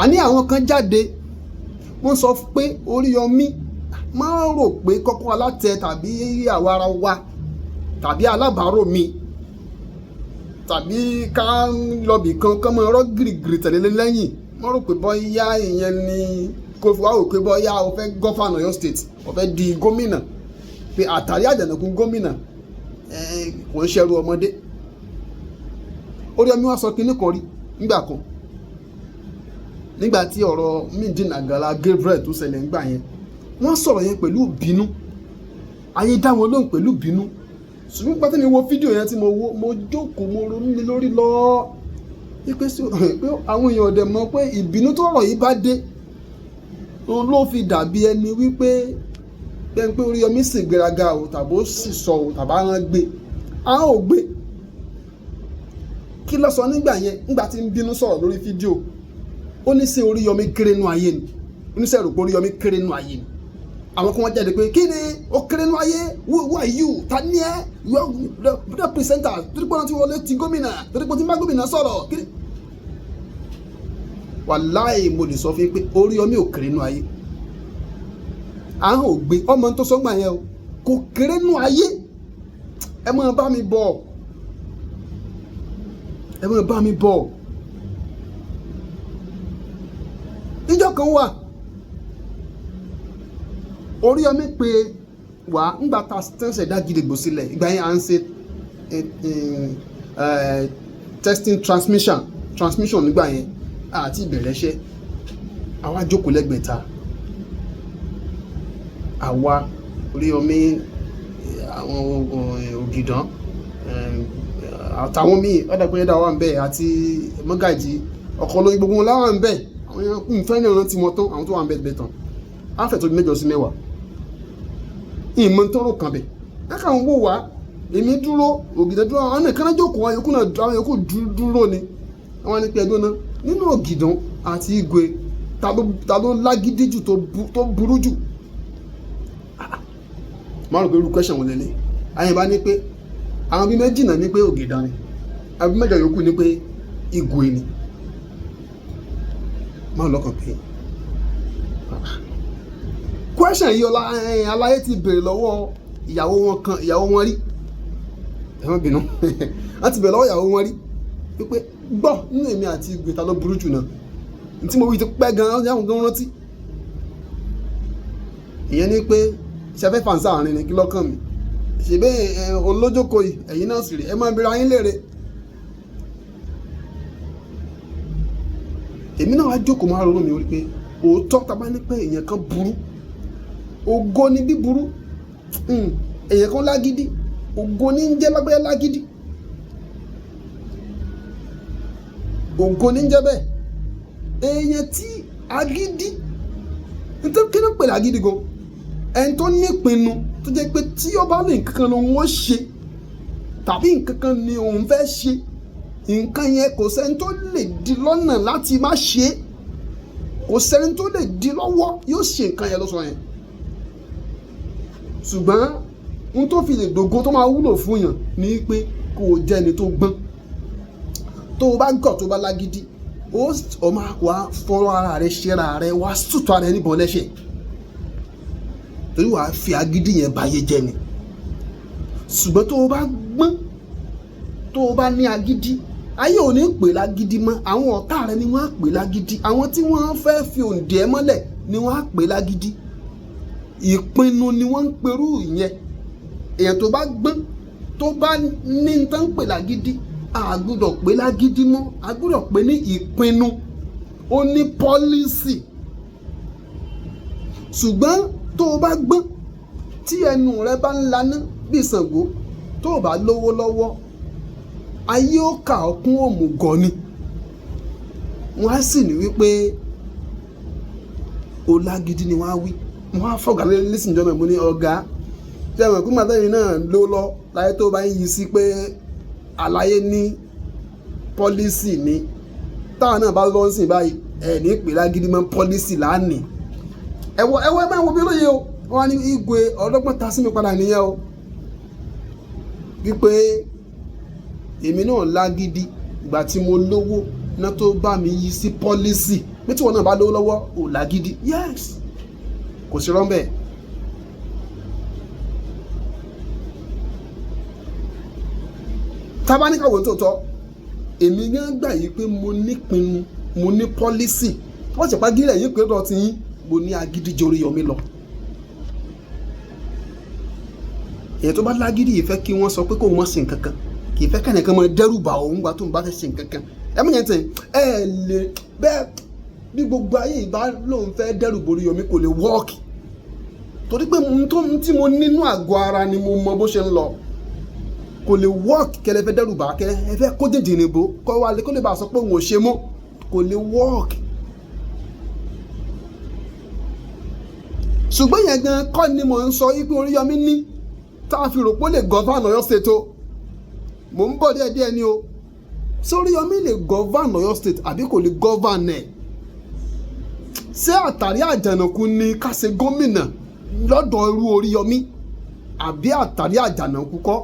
àní àwọn kan jáde wọ́n sọ pé Oríyọmí máa rò pé kọ́kọ́ alátẹ tàbí àwa ara wa tàbí alábàárò mi tàbí ká lọ́bì kan kọ́ mọ́ ọ̀rọ̀ gírígírí tẹ̀lé lẹ́yìn wọ́n rò pé bọ́yá ìyẹn ni kò fi wá rò pé bọ́yá o fẹ́ gọ́fànà Ọ̀yọ́ state o fẹ́ di gómìnà pé àtàrí àjànàkú gómìnà kò ń ṣẹrú ọmọdé. Oríyọmí wá sọ kinní kan rí nígbà kan nígbà tí ọ̀rọ̀ Muyideen Àgbàlá Gabriel tó ṣẹlẹ̀ nígbà yẹn wọ́n sọ̀rọ̀ yẹn pẹ̀lú bínú ayé dá wọn lóhùn pẹ̀lú bínú ṣùgbọ́n pátá mi wo fídíò yẹn tí mo wo mo jókòó mo ronú mi lórí lọ pé àwọn èèyàn ọ̀dẹ̀ mọ̀ pé ìbínú tó ọ̀rọ̀ yìí bá dé ló fi dàbí ẹni wípé bẹ́ẹ̀ pé Oríyọmí sì gbéraga o tàbí ó sì sọ o tàbí àwọn gbé àwọn ò gbé kí ló sọ nígbà yẹn nígbà tí ń bínú sọ̀rọ̀ lórí fídíò ó ní sí Oríyọmí kéré nú ayé ni oníṣẹ́ rò pé Oríyọmí kéré nú ayé ni àwọn kan wọ́n jáde pé kí ni ó kéré nú ayé who are you ta ni ẹ́ the presenter torí pé wọ́n ti wọlé ti gómìnà torí pé wọ́n ti bá gómìnà sọ̀rọ̀ kí ni. Wàláì mo lè sọ fún yín pé Oríyọmí ò kéré nú ayé àwọn ò gbé ọmọ tó sọ́gbà yẹn o kò kéré nú ayé ẹ máa bá mi bọ̀ ẹ máa bá mi bọ̀ níjọ́ kan wà Oríyọmí pé wà ńgbà tá tẹ́sẹ̀ dá Gidigbo sílẹ̀ ìgbà yẹn à ń ṣe testing transmission nígbà yẹn àti ìbẹ̀rẹ̀ iṣẹ́ àwa jókòó lẹ́gbẹ̀ta àwa Oríyọmí àwọn Ògìdán àtàwọn míì ọ̀dàpẹ̀yẹ́dà wà ń bẹ̀ àti Mọ́gàjí ọkọ̀ olóyin gbogbo wọn láwà ń bẹ̀ àwọn èèyàn ń fẹ́ ní ọ̀rọ̀ tí wọ́n tán àwọn tó wà ń bẹ̀ bẹ̀ tán á fẹ̀ tó di 8 sí 10 ìmọ̀ tọrọ kan bẹ̀ káka ń wò wá èmi dúró Ògìdán dúró àwọn nìkan náà jókòó àwọn yòókù dúró ni àwọn ẹni pé ẹgbẹ́ náà nínú Ògìdán àti Igwe ta ló lágídí jù tó burú jù máa rò pé irú question wọn lélẹ̀ àyìn bá ní pé àwọn bí méjì náà ní pé Ògìdán ni àwọn bí mẹ́jọ yòókù ní pé Igwe ni máa lọ́kàn pé question yìí aláyé ti bèrè lọ́wọ́ ìyàwó wọn rí ẹ̀wọ̀n bínú wọ́n ti bèrè lọ́wọ́ ìyàwó wọn rí wípé gbọ́ nínú èmi àti Igwe ta ló burú jù náà tí mo wí ti pẹ́ gan-an yàwọn gan rántí ìyẹn ni pé ṣẹfẹ́ fàǹsà àárín ni kí lọ́kàn mi ṣèbẹ́ olójókòó yìí ẹ̀yin náà sì rí ẹ máa bèrè ayín léèrè èmi náà wá jókòó máa ronú mi wípé òótọ́ ta bá ní pé èèyàn kan burú ògo ni bí burú èèyàn kan lágídí ògo ní ń jẹ́ lágbáyé lágídí ògo ní ń jẹ́ bẹ́ẹ̀ èèyàn tí agídí nítorí kí ló pè lágídí gan ẹni tó nípinnu tó jẹ́ pé tí ó bá ní nǹkan kan lòun ó ṣe tàbí nǹkan kan ni òun fẹ́ ṣe nǹkan yẹn kò sẹ́ni tó lè di lọ́nà láti má ṣe é kò sẹ́ni tó lè di lọ́wọ́ yóò ṣe nǹkan yẹn ló sọ yẹn ṣùgbọ́n ohun tó fi lè dògo tó máa wúlò fún yàn ní pé kò jẹ́ ẹni tó gbọ́n tó o bá gọ̀ tó bá lágídí ó máa wá fọ́rọ̀ ara rẹ ṣẹ́ra rẹ wá sùtọ̀ ara rẹ níbọn lẹ́sẹ̀ torí wàá fi agídí yẹn báyé jẹ́ ni ṣùgbọ́n tó o bá gbọ́n tó o bá ní agídí ayé ò ní pè lágídí mọ́ àwọn ọ̀tá rẹ ni wọ́n á pè lágídí àwọn tí wọ́n fẹ́ fi òǹdè ẹ mọ́lẹ̀ ni wọ́n á pè lágídí ìpinnu ni wọ́n ń perú ìyẹn èèyàn tó bá gbọ́n tó bá ní n tán pè lágídí a gbọ́dọ̀ pè lágídí mọ́ a gbọ́dọ̀ pè ní ìpinnu ó ní pọ́lísì ṣùgbọ́n tó o bá gbọ́n tí ẹnu rẹ bá ń laná bí Ṣàngó tó o bá lówó lọ́wọ́ ayé ó kà ọ́ kún òmùgọ̀ ni wọ́n á sì ní wípé o lágídí ni wọ́n á wí wọ́n á fọ̀gá lẹ́sìn jọ́nà mo ní ọ̀gá tí àwọn ìkú màtẹ́yìn náà ló lọ láyé tó bá ń yí sí pé àlàyé ní pọ́lísì ni táwọn náà bá lọ́ sìn báyìí ẹ̀ ní ìpè lágídí mọ́ pọ́lísì lánìí ẹ̀wọ̀ ẹ máa wo bí lóye o wọ́n á ní Igwe ọ̀dọ́gbọ́n ta sí mi padà nìyẹn o wípé èmi náà lágídí ìgbà tí mo lówó náà tó bá mi yí sí pọ́lísì pé tí wọn náà bá lówó lọ́wọ́ ò lágídí. Yes, kò sí rọ́ńbẹ́. tábà ní káwọn tó tọ́ èmi gán gbà yìí pé mo nípinnu mo ní pọ́lísì wọ́n ti pa gílẹ̀ yìí pé lọ́ọ́ ti yín mo ní agídí ju Oríyọmí lọ. èyí tó bá lágídí yìí fẹ́ kí wọ́n sọ pé kó wọ́n ṣe nǹkan kan kì í fẹ́ kẹ́nìkan máa dẹ́rù bà òun gba tó ń bá fẹ́ ṣe nǹkan kan. ẹ mú yẹn tẹ̀ ẹ lè bẹ́ẹ̀ bí gbogbo ayé ìbá lòun fẹ́ dẹ́rù bo Oríyọmí kò lè wọ́ọ̀kì torí pé tí mo nínú àgọ́ ara ni mo mọ bó ṣe ń lọ kò lè wọ́ọ̀kì kẹlẹ́ fẹ́ dẹ́rù bà kẹ́ ẹ fẹ́ kó dèjì nìbò kọ́ wa lè kó lè bá a sọ pé òun ò ṣe mọ́ kò lè wọ́ọ̀kì. ṣùgbọ́n yẹn gan kọ́ ni mo ń sọ wípé Oríyọmí ní tá a fi rò pé ó lè govern Ọ̀yọ́ state o mò ń bọ̀ díẹ̀díẹ̀ ni o ṣé Oríyọmí lè govern Ọ̀yọ́ state àbí kò lè govern ẹ̀? ṣé àtàrí àjànàkú ni ká ṣe gómìnà lọ́dọ̀ irú Oríyọmí àbí àtàrí àjànàkú kọ́?